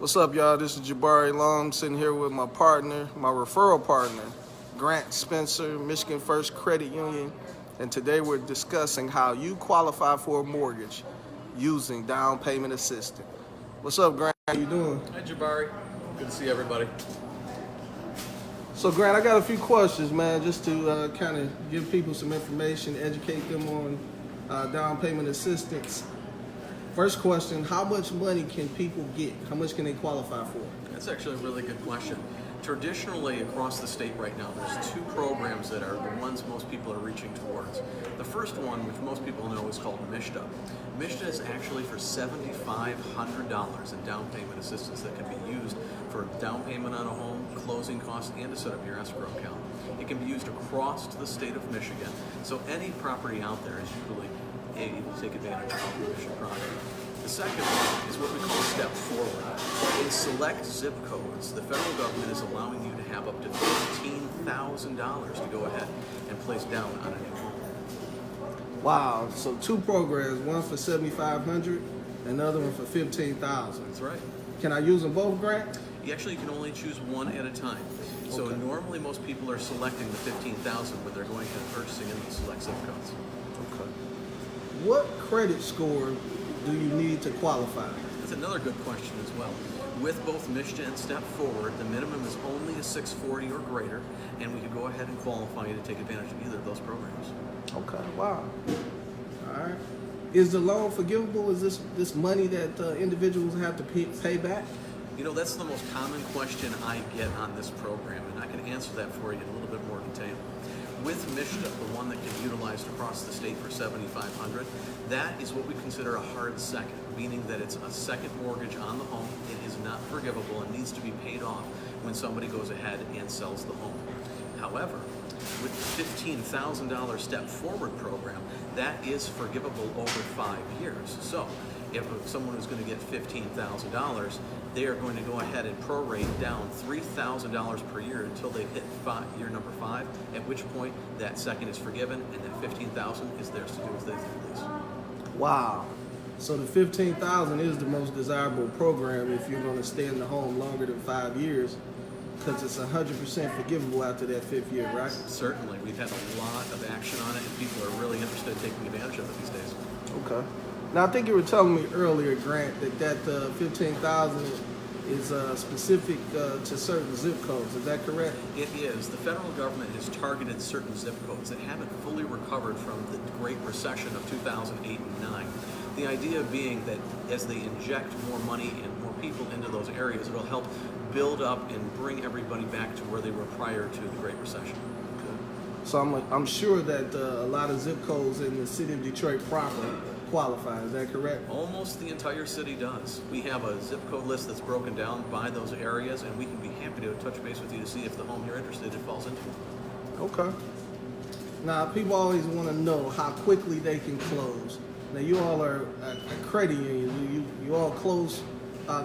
What's up, y'all? This is Jabari Long, sitting here with my partner, my referral partner, Grant Spencer, Michigan First Credit Union, and today we're discussing how you qualify for a mortgage using down payment assistance. What's up, Grant? How you doing? Hi, Jabari. Good to see everybody. So, Grant, I got a few questions, man, just to kind of give people some information, educate them on down payment assistance. First question, how much money can people get? How much can they qualify for? That's actually a really good question. Traditionally, across the state right now, there's two programs that are the ones most people are reaching towards. The first one, which most people know, is called MSHDA. MSHDA is actually for $7,500 in down payment assistance that can be used for down payment on a home, closing costs, and to set up your escrow account. It can be used across the state of Michigan, so any property out there is usually able to take advantage of the Michigan property. The second one is what we call Step Forward. In select zip codes, the federal government is allowing you to have up to $15,000 to go ahead and place down on a new home. Wow, so two programs, one for $7,500, another one for $15,000. That's right. Can I use them both, Grant? You can only choose one at a time. So Okay. normally most people are selecting the $15,000 when they're going and purchasing in the select zip codes. Okay. What credit score do you need to qualify? That's another good question as well. With both MSHDA and Step Forward, the minimum is only a 640 or greater, and we could go ahead and qualify you to take advantage of either of those programs. Okay, wow. All right. Is the loan forgivable? Is this money that individuals have to pay back? You know, that's the most common question I get on this program, and I can answer that for you in a little bit more detail. With MSHDA, the one that can be utilized across the state for $7,500, that is what we consider a hard second, meaning that it's a second mortgage on the home. It is not forgivable and needs to be paid off when somebody goes ahead and sells the home. However, with the $15,000 Step Forward program, that is forgivable over 5 years. So if someone is going to get $15,000, they are going to go ahead and prorate down $3,000 per year until they hit year number 5, at which point that second is forgiven and that $15,000 is theirs to do as they please. Wow. So the $15,000 is the most desirable program if you're going to stay in the home longer than 5 years, because it's 100% forgivable after that 5th year, right? Certainly. We've had a lot of action on it, and people are really interested in taking advantage of it these days. Okay. Now, I think you were telling me earlier, Grant, that $15,000 is specific to certain zip codes. Is that correct? It is. The federal government has targeted certain zip codes that haven't fully recovered from the Great Recession of 2008 and 9. The idea being that as they inject more money and more people into those areas, it'll help build up and bring everybody back to where they were prior to the Great Recession. So I'm sure that a lot of zip codes in the city of Detroit proper qualify. Is that correct? Almost the entire city does. We have a zip code list that's broken down by those areas, and we can be happy to touch base with you to see if the home you're interested in falls into it. Okay. Now, people always want to know how quickly they can close. Now, you all are a credit union. You all close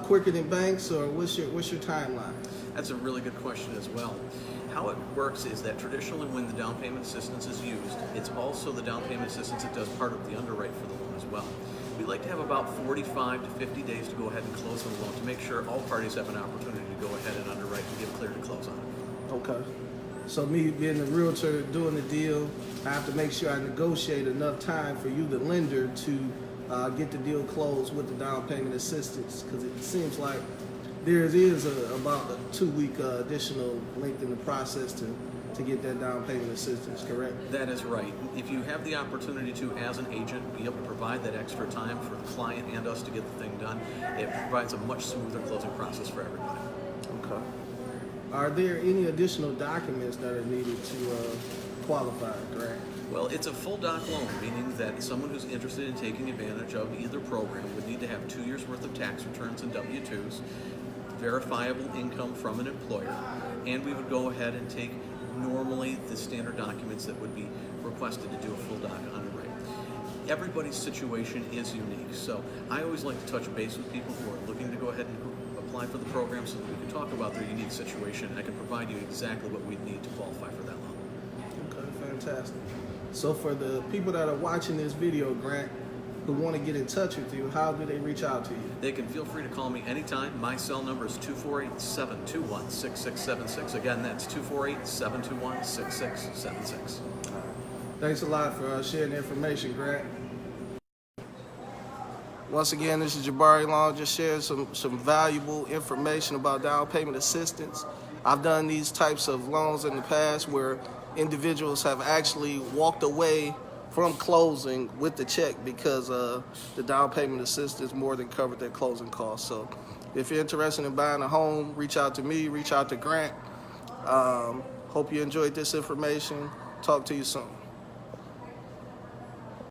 quicker than banks, or what's your timeline? That's a really good question as well. How it works is that traditionally when the down payment assistance is used, it's also the down payment assistance that does part of the underwrite for the loan as well. We like to have about 45 to 50 days to go ahead and close on the loan to make sure all parties have an opportunity to go ahead and underwrite and get clear to close on it. Okay. So me being the realtor doing the deal, I have to make sure I negotiate enough time for you, the lender, to get the deal closed with the down payment assistance, because it seems like there is about a 2-week additional length in the process to get that down payment assistance, correct? That is right. If you have the opportunity to, as an agent, be able to provide that extra time for the client and us to get the thing done, it provides a much smoother closing process for everybody. Okay. Are there any additional documents that are needed to qualify, correct? Well, it's a full doc loan, meaning that someone who's interested in taking advantage of either program would need to have 2 years worth of tax returns and W-2s, verifiable income from an employer, and we would go ahead and take normally the standard documents that would be requested to do a full doc underwrite. Everybody's situation is unique, so I always like to touch base with people who are looking to go ahead and apply for the program so that we can talk about their unique situation, and I can provide you exactly what we'd need to qualify for that loan. Okay, fantastic. So for the people that are watching this video, Grant, who want to get in touch with you, how do they reach out to you? They can feel free to call me anytime. My cell number is 248-721-6676. Again, that's 248-721-6676. Thanks a lot for sharing the information, Grant. Once again, this is Jabari Long, just sharing some valuable information about down payment assistance. I've done these types of loans in the past where individuals have actually walked away from closing with the check because the down payment assistance more than covered their closing costs. So if you're interested in buying a home, reach out to me, reach out to Grant. Hope you enjoyed this information. Talk to you soon.